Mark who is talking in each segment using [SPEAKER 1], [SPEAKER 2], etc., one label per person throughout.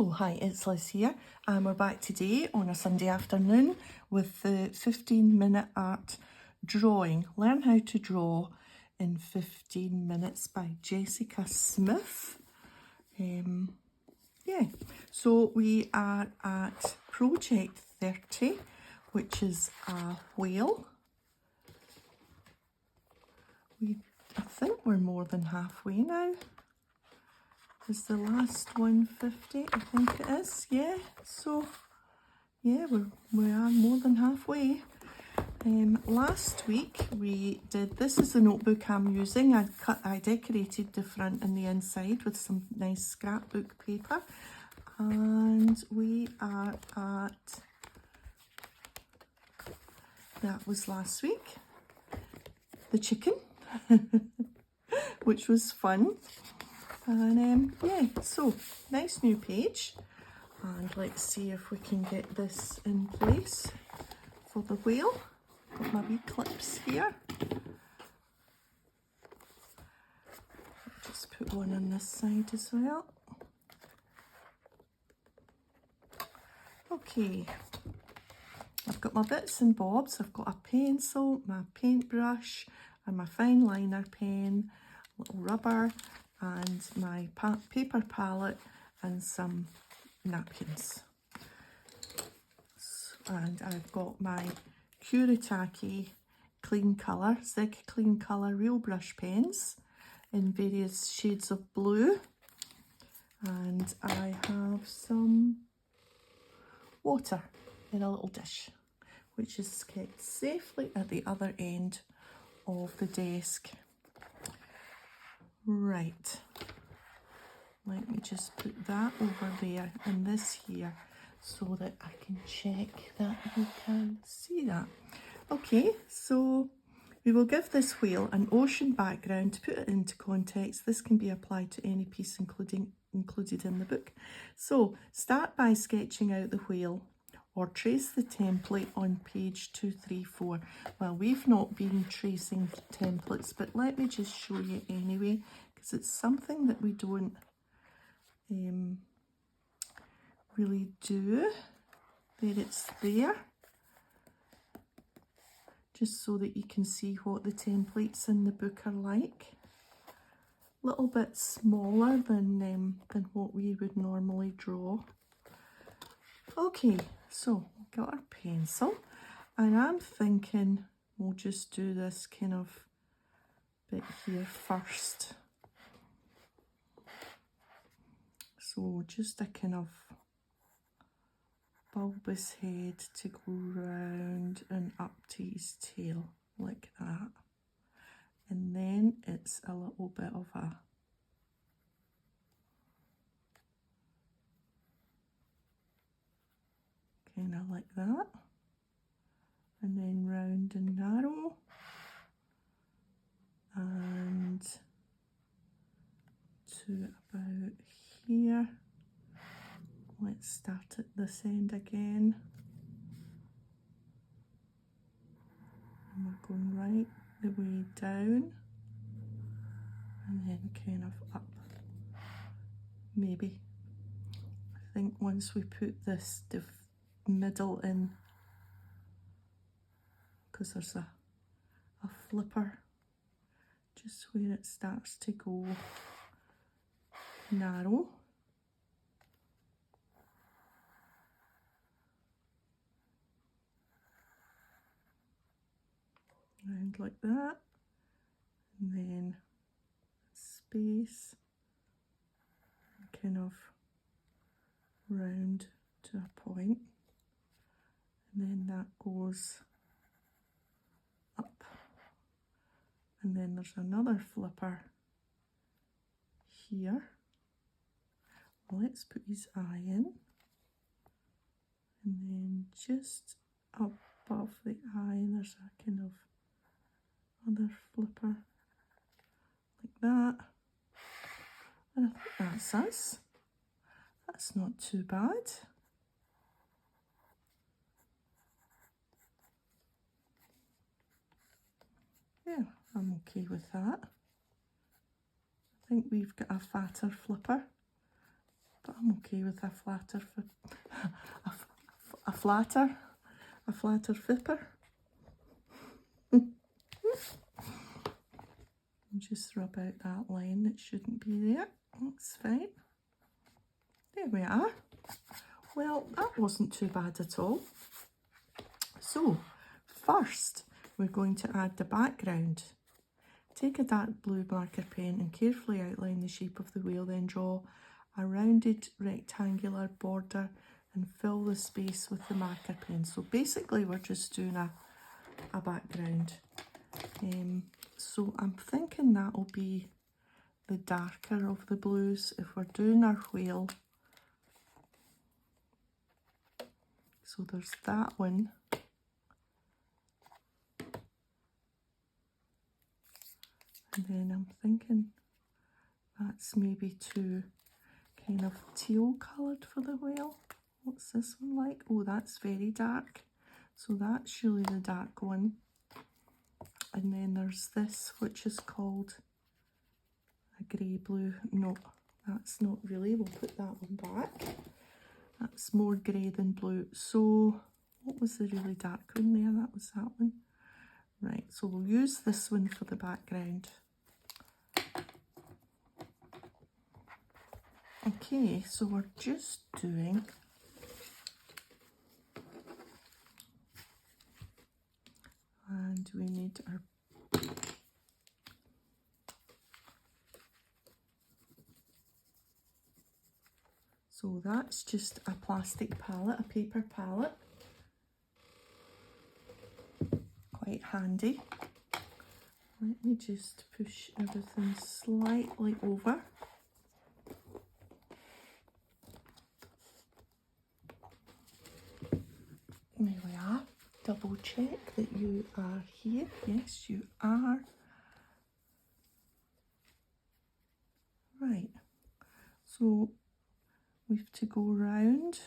[SPEAKER 1] Hello, hi, it's Liz here, and we're back today on a Sunday afternoon with the 15-minute art drawing. Learn how to draw in 15 minutes by Jessica Smith. So we are at project 30, which is a whale. I think we're more than halfway now. Is the last one 50? I think it is, yeah. So, yeah, we are more than halfway. Last week we did, this is the notebook I'm using. I decorated the front and the inside with some nice scrapbook paper. And we are at, that was last week, the chicken, which was fun. And yeah, so nice new page, and let's see if we can get this in place for the whale. Got my wee clips here. Just put one on this side as well. Okay, I've got my bits and bobs. I've got a pencil, my paintbrush and my fine liner pen, little rubber, and my paper palette and some napkins. And I've got my Kuretake clean colour, Zig clean colour real brush pens in various shades of blue. And I have some water in a little dish, which is kept safely at the other end of the desk. Right, let me just put that over there and this here so that I can check that you can see that. Okay, so we will give this whale an ocean background to put it into context. This can be applied to any piece included in the book. So start by sketching out the whale or trace the template on page 234. Well, we've not been tracing templates, but let me just show you anyway, because it's something that we don't really do. There, it's there, just so that you can see what the templates in the book are like. A little bit smaller than what we would normally draw. Okay, so we've got our pencil, and I'm thinking we'll just do this kind of bit here first. So just a kind of bulbous head to go round and up to his tail like that. And then it's a little bit of a kind of like that, and then round and narrow, and to about here. Let's start at this end again, and we're going right the way down and then kind of up. Maybe, I think once we put this middle in, because there's a flipper just where it starts to go narrow. Round like that, and then space, and kind of round to a point, and then that goes up, and then there's another flipper here. Well, let's put his eye in, and then just up above the eye there's a kind of other flipper like that, and I think that's us. That's not too bad. Yeah, I'm okay with that. I think we've got a fatter flipper but I'm okay with a flatter, a flatter fipper. Just rub out that line that shouldn't be there. That's fine. There we are. Well, that wasn't too bad at all. So, first, we're going to add the background. Take a dark blue marker pen and carefully outline the shape of the wheel, then draw a rounded rectangular border and fill the space with the marker pen. So basically we're just doing a background. So I'm thinking that'll be the darker of the blues if we're doing our whale. So there's that one. And then I'm thinking that's maybe too kind of teal coloured for the whale. What's this one like? Oh, that's very dark. So that's surely the dark one. And then there's this, which is called a grey blue. No, that's not really. We'll put that one back. That's more grey than blue. So what was the really dark one there? That was that one. Right, so we'll use this one for the background. Okay, so we're just doing and we need our so that's just a plastic palette, a paper palette. Quite handy. Let me just push everything slightly over. There we are. Double check that you are here. Yes, you are. Right. So we've to go round.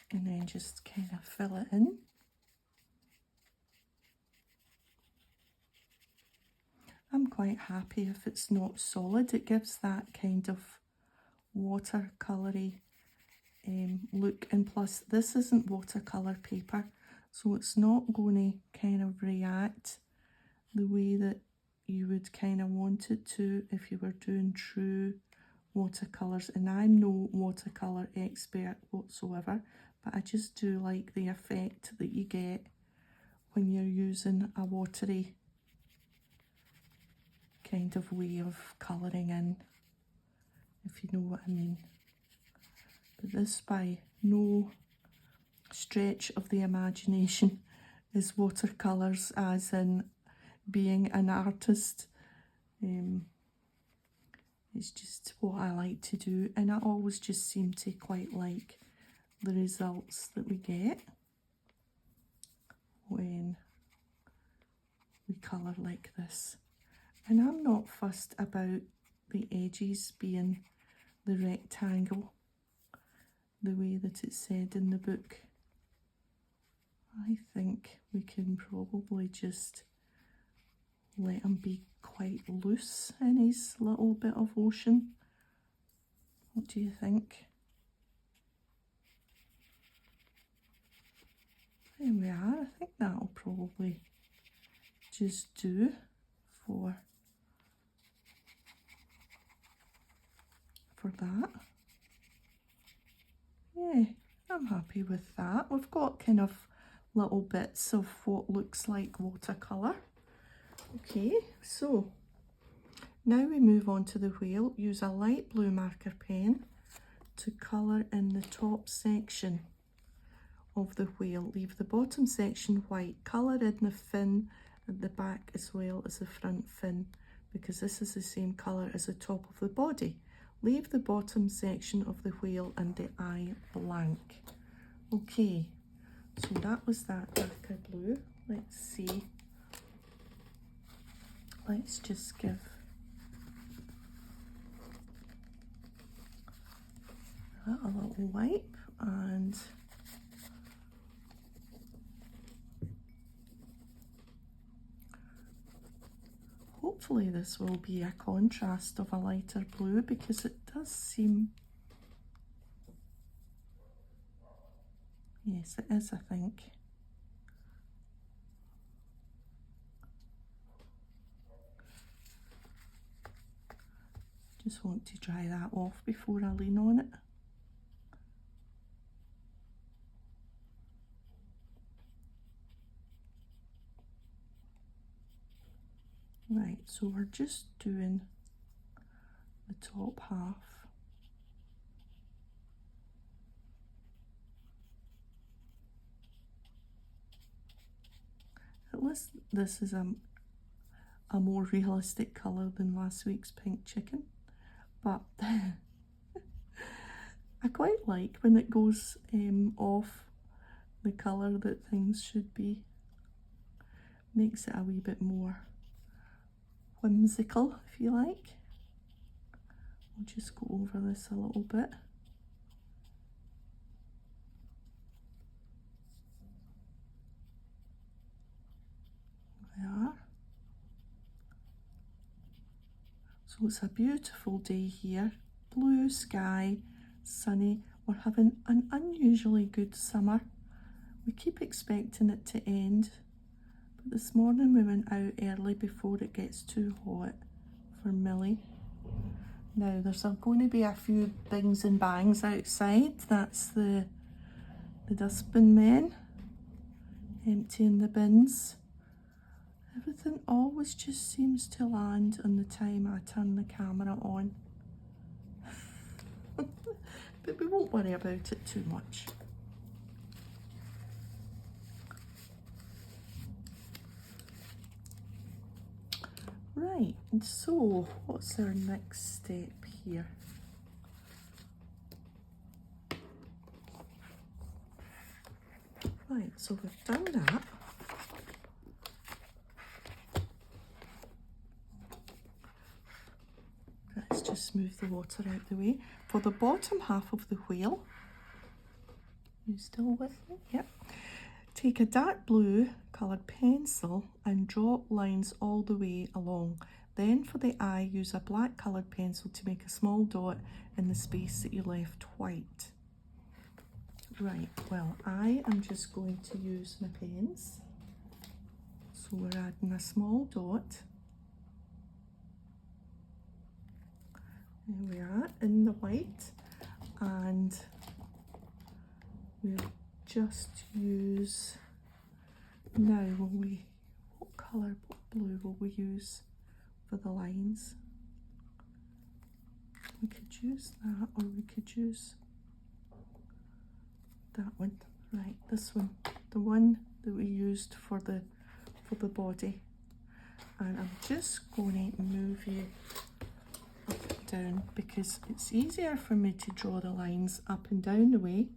[SPEAKER 1] And then just kind of fill it in. I'm quite happy if it's not solid. It gives that kind of watercolory look, and plus this isn't watercolour paper, so it's not going to kind of react the way that you would kind of want it to if you were doing true watercolours. And I'm no watercolour expert whatsoever, but I just do like the effect that you get when you're using a watery kind of way of colouring in, if you know what I mean. But this, by no stretch of the imagination, is watercolours as in being an artist. It's just what I like to do, and I always just seem to quite like the results that we get when we colour like this. And I'm not fussed about the edges being the rectangle, the way that it's said in the book. I think we can probably just let him be quite loose in his little bit of ocean. What do you think? There we are. I think that'll probably just do for that. Yeah, I'm happy with that. We've got kind of little bits of what looks like watercolour. Okay, so now we move on to the whale. Use a light blue marker pen to colour in the top section of the whale. Leave the bottom section white. Colour in the fin at the back as well as the front fin, because this is the same colour as the top of the body. Leave the bottom section of the whale and the eye blank. Okay, so that was that darker blue. Let's see. Let's just give that a little wipe, and hopefully this will be a contrast of a lighter blue, because it does seem, yes it is, I think. Just want to dry that off before I lean on it. Right, so we're just doing the top half. At least this is a more realistic colour than last week's pink chicken, but I quite like when it goes off the colour that things should be. Makes it a wee bit more whimsical, if you like. We'll just go over this a little bit. There. So it's a beautiful day here, blue sky, sunny. We're having an unusually good summer. We keep expecting it to end, but this morning we went out early before it gets too hot for Millie. Now there's going to be a few bings and bangs outside. That's the dustbin men emptying the bins. Everything always just seems to land on the time I turn the camera on. But we won't worry about it too much. Right, and so what's our next step here? Right, so we've done that. Let's just smooth the water out the way. For the bottom half of the whale, you still with me? Yep. Take a dark blue coloured pencil and draw lines all the way along. Then for the eye, use a black coloured pencil to make a small dot in the space that you left white. Right, well, I am just going to use my pens. So we're adding a small dot. There we are, in the white, and we'll just use, now what colour, what blue will we use for the lines? We could use that, or we could use that one. Right, this one, the one that we used for the body. And I'm just going to move you up and down, because it's easier for me to draw the lines up and down the way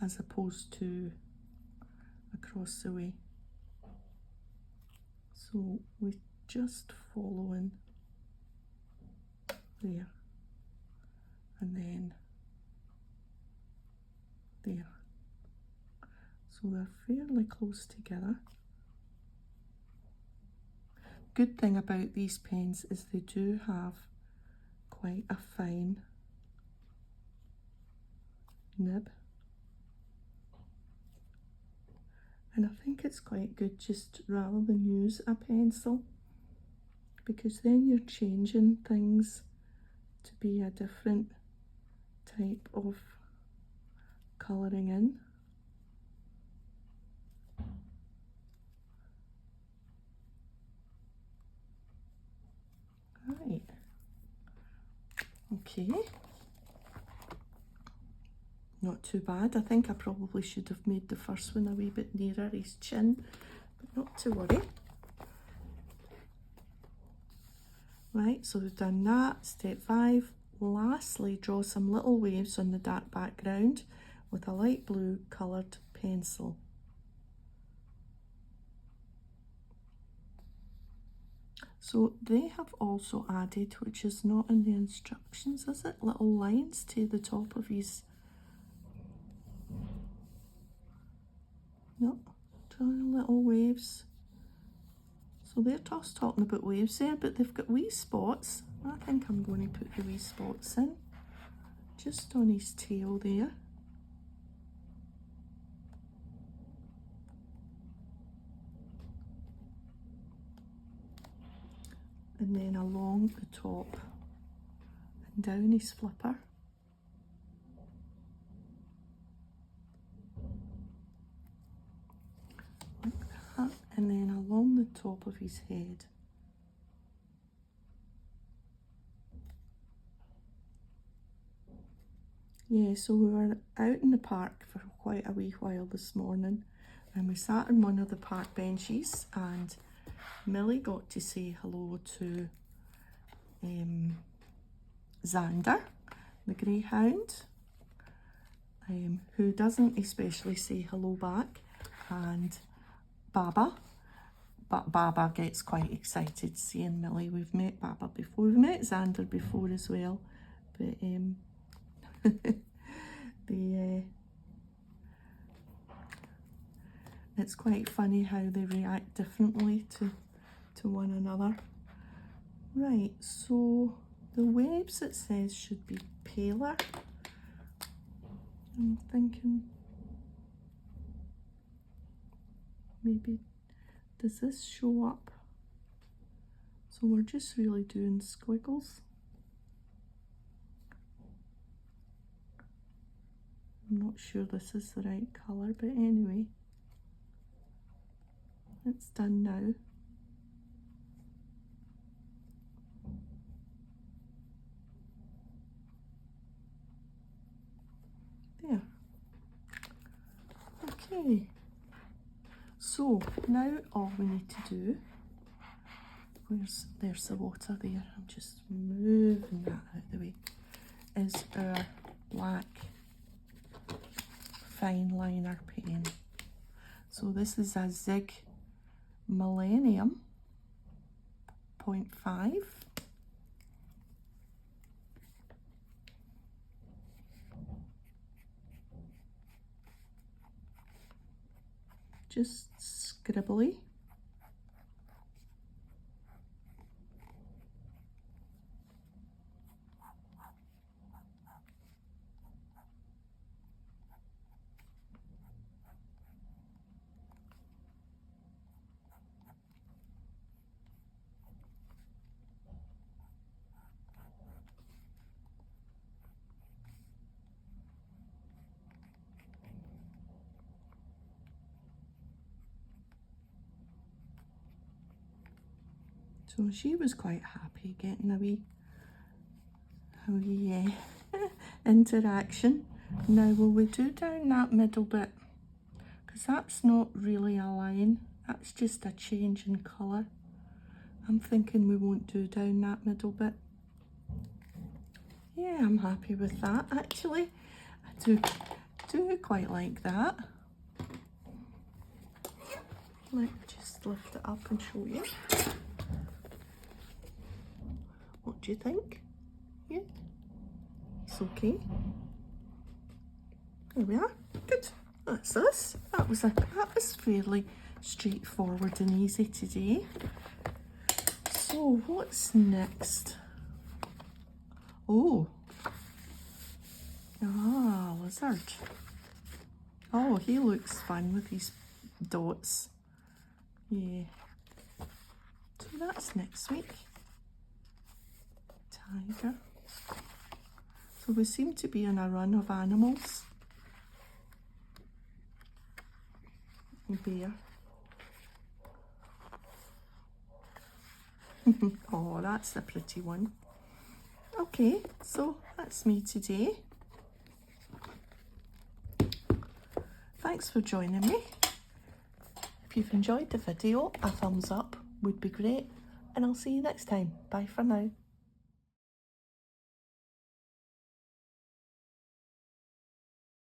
[SPEAKER 1] as opposed to across the way. So we're just following there, and then there. So they're fairly close together. Good thing about these pens is they do have quite a fine nib, and I think it's quite good just rather than use a pencil, because then you're changing things to be a different type of colouring in. Right, okay, not too bad. I think I probably should have made the first one a wee bit nearer his chin, but not to worry. Right, so we've done that. Step 5, lastly, draw some little waves on the dark background with a light blue coloured pencil. So they have also added, which is not in the instructions, is it? Little lines to the top of his... No, drawing little waves. So they're just talking about waves there, but they've got wee spots. I think I'm going to put the wee spots in, just on his tail there. And then along the top and down his flipper. Like that. And then along the top of his head. Yeah, so we were out in the park for quite a wee while this morning, and we sat on one of the park benches, and Millie got to say hello to Xander, the greyhound, who doesn't especially say hello back, and Baba. But Baba gets quite excited seeing Millie. We've met Baba before. We've met Xander before as well, but it's quite funny how they react differently to one another. Right, so the waves, it says, should be paler. I'm thinking maybe, does this show up? So we're just really doing squiggles. I'm not sure this is the right colour, but anyway, it's done now. There. Okay. So now all we need to do, there's the water there, I'm just moving that out of the way, is our black fine liner pen. So this is a Zig Millennium 0.5. Just scribbly. So she was quite happy getting a wee interaction. Now will we do down that middle bit? Because that's not really a line, that's just a change in colour. I'm thinking we won't do down that middle bit. Yeah, I'm happy with that actually. I do quite like that. Let me just lift it up and show you. What do you think? Yeah, it's okay. There we are. Good. That's us. That was fairly straightforward and easy today. So what's next? Oh, lizard. Oh, he looks fun with these dots. Yeah. So that's next week. Tiger. So we seem to be in a run of animals. Bear. Oh, that's a pretty one. Okay, so that's me today. Thanks for joining me. If you've enjoyed the video, a thumbs up would be great, and I'll see you next time. Bye for now.